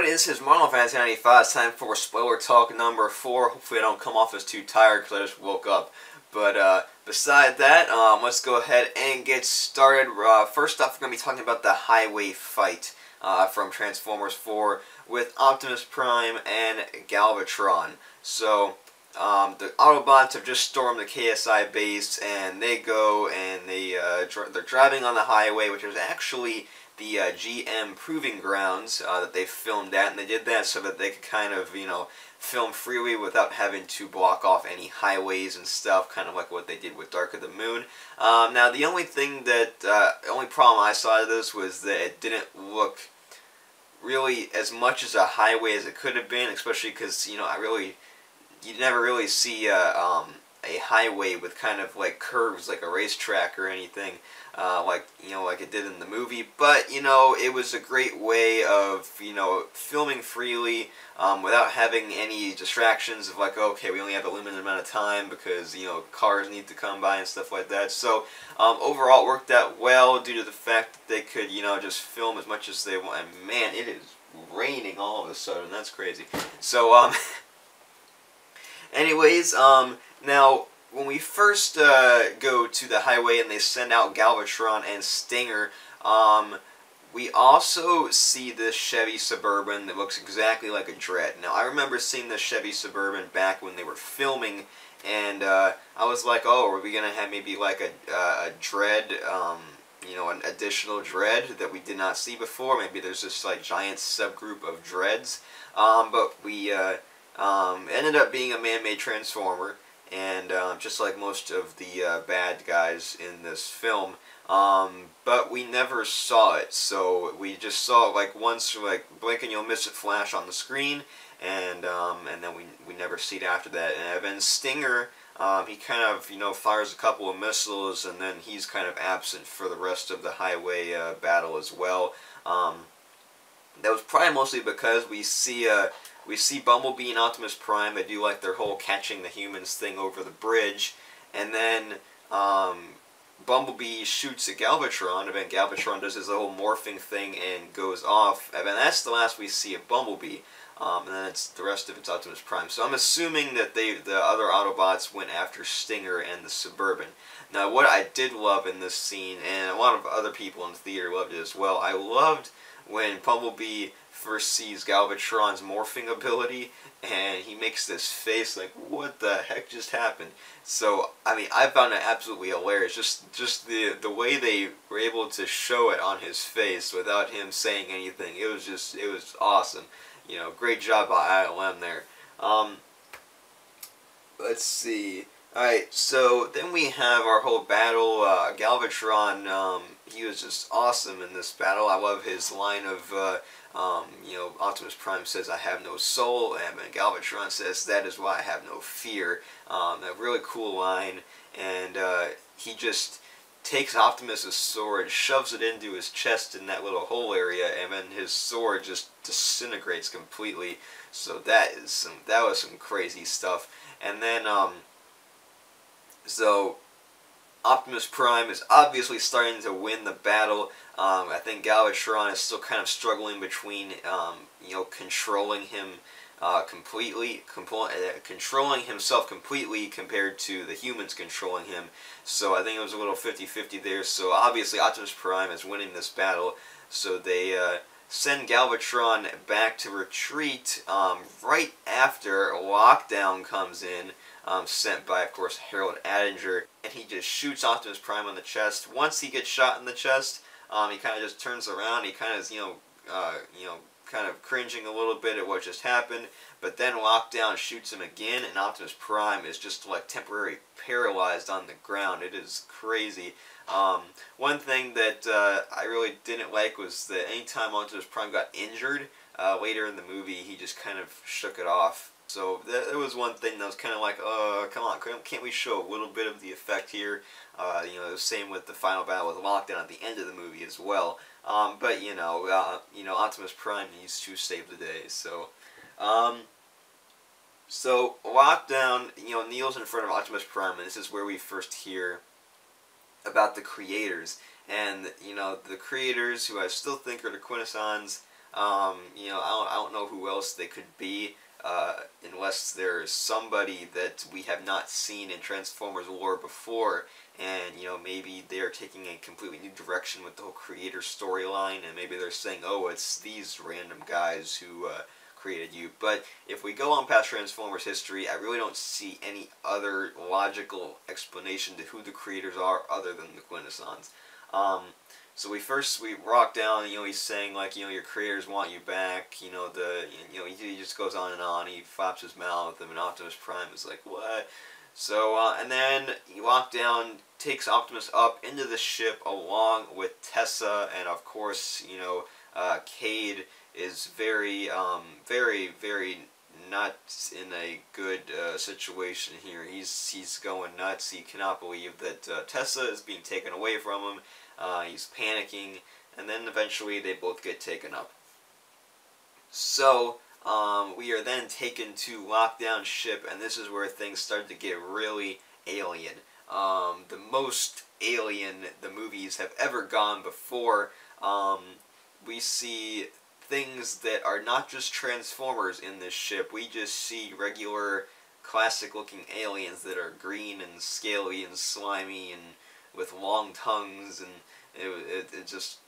everybody, this is Marvel Fantasy 95. It's time for spoiler talk number 4. Hopefully I don't come off as too tired because I just woke up. But beside that, let's go ahead and get started. First off, we're going to be talking about the highway fight from Transformers 4 with Optimus Prime and Galvatron. So, the Autobots have just stormed the KSI base, and they go and they're driving on the highway, which is actually the GM proving grounds that they filmed at, and they did that so that they could kind of, film freely without having to block off any highways and stuff, kind of like what they did with Dark of the Moon. Now, the only thing that, the only problem I saw of this was that it didn't look really as much as a highway as it could have been, especially because, you never really see a highway with kind of like curves like a racetrack or anything, like it did in the movie. But it was a great way of filming freely without having any distractions of like, okay, we only have a limited amount of time because cars need to come by and stuff like that. So overall it worked out well due to the fact that they could just film as much as they want. And man, it is raining all of a sudden. That's crazy. So anyways, now, when we first go to the highway and they send out Galvatron and Stinger, we also see this Chevy Suburban that looks exactly like a Dread. Now, I remember seeing this Chevy Suburban back when they were filming, and I was like, oh, are we going to have maybe like a Dread, an additional Dread that we did not see before? Maybe there's this like giant subgroup of Dreads, but we ended up being a man-made Transformer. And just like most of the bad guys in this film, but we never saw it. So we just saw it like once, like blink and you'll miss it flash on the screen, and then we never see it after that. And then Stinger, he kind of fires a couple of missiles, and then he's kind of absent for the rest of the highway battle as well. That was probably mostly because we see Bumblebee and Optimus Prime. They do like their whole catching the humans thing over the bridge, and then Bumblebee shoots at Galvatron, and then Galvatron does his whole morphing thing and goes off, and then that's the last we see of Bumblebee, and then the rest of it's Optimus Prime. So I'm assuming that the other Autobots went after Stinger and the Suburban. Now, what I did love in this scene, and a lot of other people in the theater loved it as well, I loved when Bumblebee first sees Galvatron's morphing ability, and he makes this face like, what the heck just happened? So, I mean, I found it absolutely hilarious. Just the way they were able to show it on his face without him saying anything. It was awesome. Great job by ILM there. Let's see. Alright, so then we have our whole battle. Galvatron, he was just awesome in this battle. I love his line of, Optimus Prime says, "I have no soul," and then Galvatron says, "That is why I have no fear." A really cool line, and he just takes Optimus's sword, shoves it into his chest in that little hole area, and then his sword just disintegrates completely. So that was some crazy stuff. And then so Optimus Prime is obviously starting to win the battle. I think Galvatron is still kind of struggling between, controlling him controlling himself completely compared to the humans controlling him. So I think it was a little 50-50 there. So obviously Optimus Prime is winning this battle. So they send Galvatron back to retreat right after Lockdown comes in. Sent by, of course, Harold Attinger, and he just shoots Optimus Prime on the chest. Once he gets shot in the chest, he kind of just turns around. He kind of, kind of cringing a little bit at what just happened. But then Lockdown shoots him again, and Optimus Prime is just like temporarily paralyzed on the ground. It is crazy. One thing that I really didn't like was that anytime Optimus Prime got injured later in the movie, he just kind of shook it off. So there was one thing that was kind of like, come on, can't we show a little bit of the effect here? The same with the final battle with Lockdown at the end of the movie as well. But Optimus Prime needs to save the day. So, so Lockdown, kneels in front of Optimus Prime, and this is where we first hear about the creators. And the creators, who I still think are the Quintessons You know, I don't know who else they could be, unless there's somebody that we have not seen in Transformers lore before, and you know, maybe they're taking a completely new direction with the whole creator storyline, and maybe they're saying, oh, it's these random guys who created you. But if we go on past Transformers history, I really don't see any other logical explanation to who the creators are other than the Quintessons. So we rock down, you know, he's saying like, you know, your creators want you back, you know, he just goes on and on, he flaps his mouth, and Optimus Prime is like, what? So, and then Lockdown takes Optimus up into the ship along with Tessa, and of course, you know, Cade is very not in a good situation here. He's going nuts. He cannot believe that Tessa is being taken away from him. He's panicking, and then eventually they both get taken up. So, we are then taken to Lockdown ship, and this is where things start to get really alien. The most alien the movies have ever gone before. We see things that are not just Transformers in this ship. We just see regular, classic-looking aliens that are green and scaly and slimy and with long tongues, and it just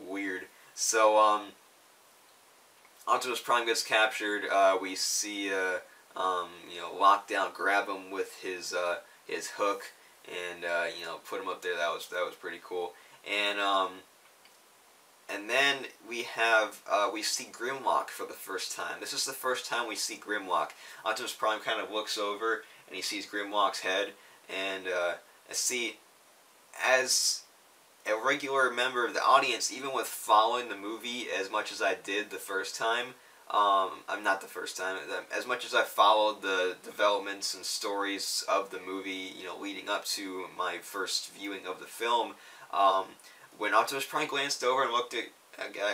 weird. So, Optimus Prime gets captured. We see, you know, Lockdown grab him with his hook, and you know, put him up there. That was pretty cool. And then we see Grimlock for the first time. This is the first time we see Grimlock. Optimus Prime kind of looks over, and he sees Grimlock's head, and see, as a regular member of the audience, even with following the movie as much as I did the first time, I'm not the first time, as much as I followed the developments and stories of the movie, you know, leading up to my first viewing of the film, when Optimus Prime glanced over and looked at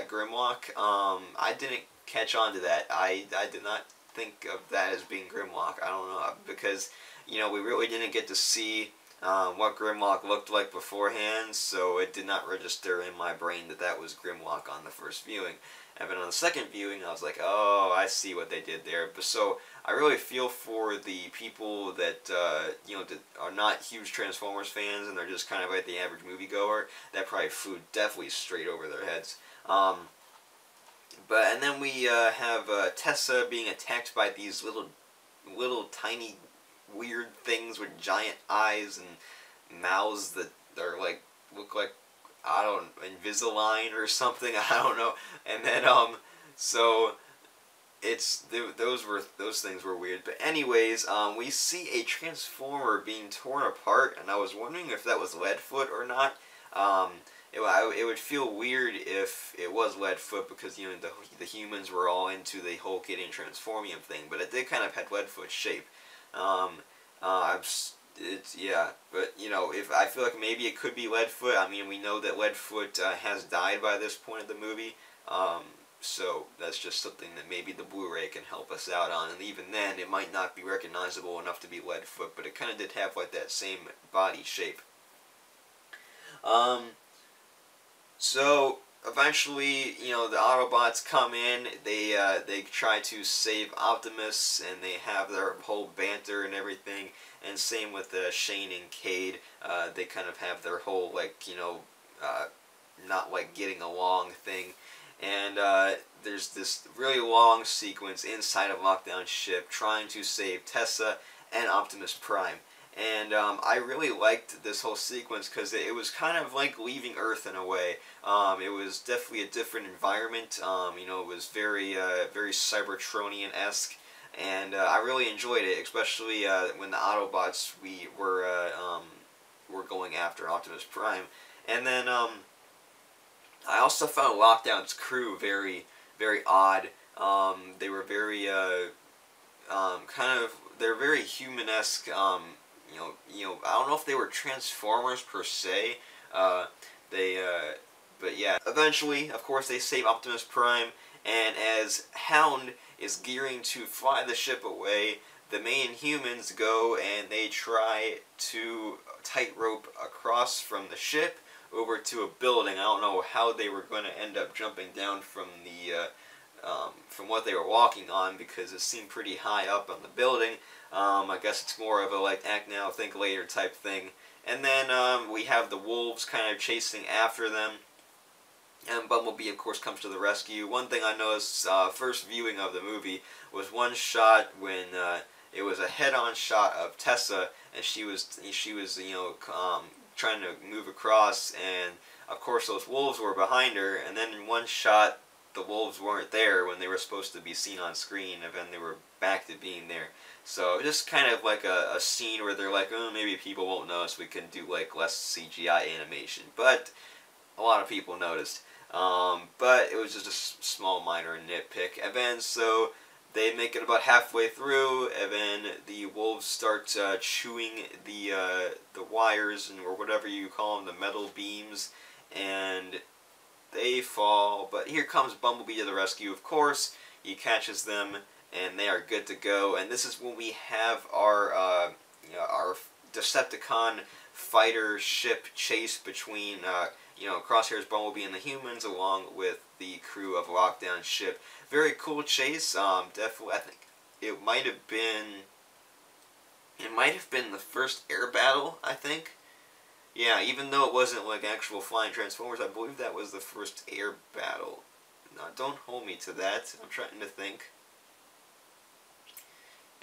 Grimlock, I didn't catch on to that. I did not think of that as being Grimlock. I don't know, because, you know, we really didn't get to see what Grimlock looked like beforehand, so it did not register in my brain that that was Grimlock on the first viewing. And then on the second viewing, I was like, oh, I see what they did there. But so I really feel for the people that you know, that are not huge Transformers fans and they're just kind of like the average moviegoer. That probably flew definitely straight over their heads. And then we have Tessa being attacked by these little tiny weird things with giant eyes and mouths that are like, look like, I don't, Invisalign or something, I don't know. And then so it's those things were weird. But anyways, we see a Transformer being torn apart, and I was wondering if that was Leadfoot or not. It would feel weird if it was Leadfoot, because, you know, the humans were all into the whole getting transformium thing, but it did kind of have Leadfoot's shape. Yeah, but, you know, if I feel like maybe it could be Leadfoot. I mean, we know that Leadfoot has died by this point of the movie, so that's just something that maybe the Blu-ray can help us out on. And even then, it might not be recognizable enough to be Leadfoot, but it kind of did have like that same body shape. So eventually, you know, the Autobots come in. They try to save Optimus, and they have their whole banter and everything. And same with Shane and Cade. They kind of have their whole, like, you know, not like getting along thing. And there's this really long sequence inside of Lockdown ship trying to save Tessa and Optimus Prime. And I really liked this whole sequence because it was kind of like leaving Earth in a way. It was definitely a different environment. You know, it was very Cybertronian-esque, and I really enjoyed it, especially when the Autobots were going after Optimus Prime. And then I also found Lockdown's crew very odd. They were very they're very human-esque. You know, I don't know if they were Transformers per se. But yeah, eventually, of course, they save Optimus Prime, and as Hound is gearing to fly the ship away, the main humans go and they try to tightrope across from the ship over to a building. I don't know how they were going to end up jumping down from from what they were walking on, because it seemed pretty high up on the building. I guess it's more of a like act now, think later type thing. And then we have the wolves kind of chasing after them. And Bumblebee, of course, comes to the rescue. One thing I noticed, first viewing of the movie, was one shot when it was a head-on shot of Tessa, and she was trying to move across, and of course those wolves were behind her. And then in one shot, the wolves weren't there when they were supposed to be seen on screen, and then they were back to being there. So just kind of like a scene where they're like, oh, maybe people won't notice. We can do like less CGI animation, but a lot of people noticed. But it was just a small minor nitpick. And then so they make it about halfway through, and then the wolves start chewing the wires, or whatever you call them, the metal beams, and they fall. But here comes Bumblebee to the rescue, of course. He catches them, and they are good to go. And this is when we have our Decepticon fighter ship chase between Crosshair's Bumblebee and the humans, along with the crew of Lockdown ship. Very cool chase. Definitely, I think it might have been the first air battle, I think. Yeah, even though it wasn't like actual flying Transformers, I believe that was the first air battle. Now, don't hold me to that. I'm trying to think.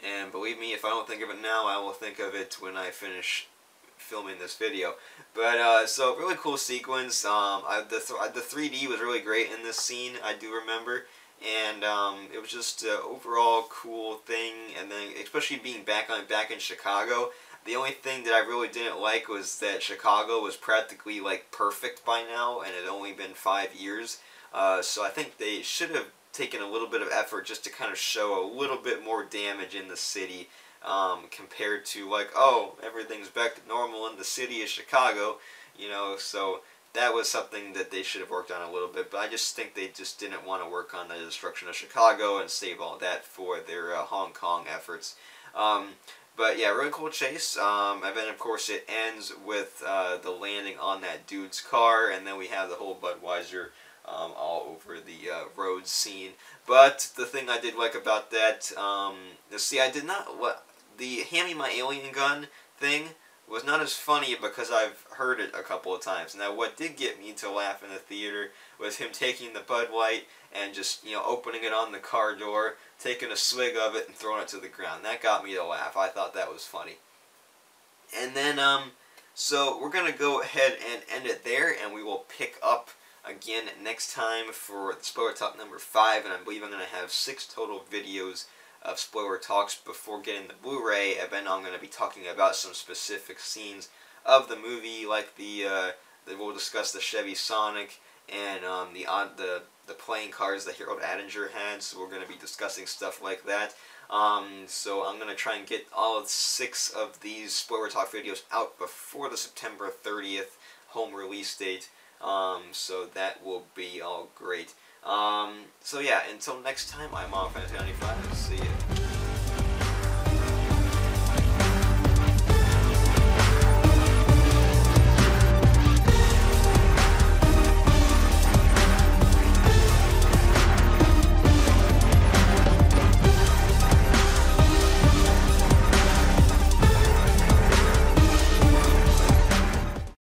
And believe me, if I don't think of it now, I will think of it when I finish filming this video. But so really cool sequence. The 3D was really great in this scene, I do remember, and it was just an overall cool thing. And then especially being back in Chicago, the only thing that I really didn't like was that Chicago was practically like perfect by now, and it had only been 5 years. So I think they should have taken a little bit of effort just to kind of show a little bit more damage in the city. Compared to like, oh, everything's back to normal in the city of Chicago, so that was something that they should have worked on a little bit. But I just think they just didn't want to work on the destruction of Chicago and save all that for their Hong Kong efforts. But yeah, really cool chase. And then of course it ends with the landing on that dude's car, and then we have the whole Budweiser all over the road scene. But the thing I did like about that, see, I did not, the hand me my alien gun thing was not as funny because I've heard it a couple of times. Now, what did get me to laugh in the theater was him taking the Bud Light and just, opening it on the car door, taking a swig of it and throwing it to the ground. That got me to laugh. I thought that was funny. And then, so we're going to go ahead and end it there, and we will pick up again next time for Spoiler Talk number 5, and I believe I'm going to have 6 total videos of spoiler talks before getting the Blu-ray. And then I'm going to be talking about some specific scenes of the movie, like we'll discuss the Chevy Sonic and the playing cards that Harold Attinger had. So we're going to be discussing stuff like that. So I'm going to try and get all 6 of these spoiler talk videos out before the September 30th home release date. So that will be all great. So yeah, until next time, I'm on Fantasy 95. See ya.